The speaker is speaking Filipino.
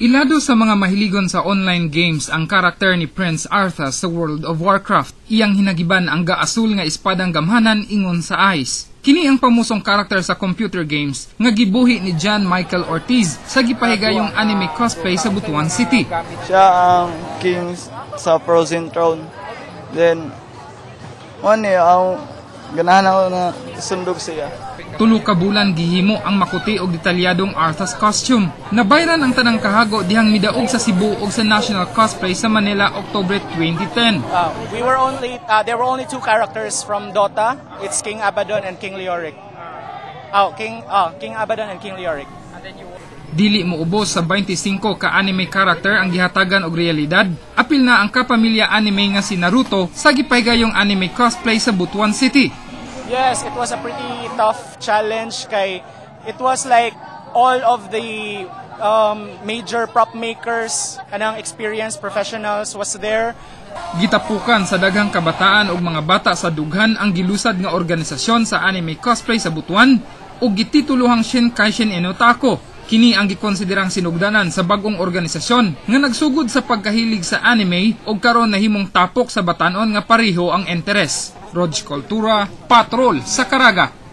Ilado sa mga mahiligon sa online games ang karakter ni Prince Arthur sa World of Warcraft. Iyang hinagiban ang gaasul nga espadang gamhanan ingon sa ice. Kini ang pamusong karakter sa computer games nga gibuhi ni John Michael Ortiz sa gipahigayong anime cosplay sa Butuan City. Siya ang king sa Frozen Throne. Then, ang ganahan ako na sundog siya. 2 ka bulan gihimo ang makuti og detalyadong Arthur's costume. Nabayran ang tanang kahago dihang midaog sa Cebu ug sa National Cosplay sa Manila October 2010. There were only 2 characters from Dota. It's King Abaddon and King Leoric. King Abaddon and King Leoric. Dili mo ubos sa 25 ka anime character ang gihatagan og realidad. Apil na ang kapamilya anime nga si Naruto sa gipahigayong anime cosplay sa Butuan City. Yes, it was a pretty tough challenge kay it was like all of the major prop makers kanang experienced professionals was there. Gitapukan sa daghang kabataan ug mga bata sa dughan ang gilusad nga organisasyon sa anime cosplay sa Butuan ug gitituluhang Shinkaisen Enotako. Kini ang gikonsiderang sinugdanan sa bag-ong organisasyon nga nagsugod sa pagkahilig sa anime ug karon nahimong tapok sa batanon nga pareho ang interes. Rog Cultura, Patrol sa Caraga.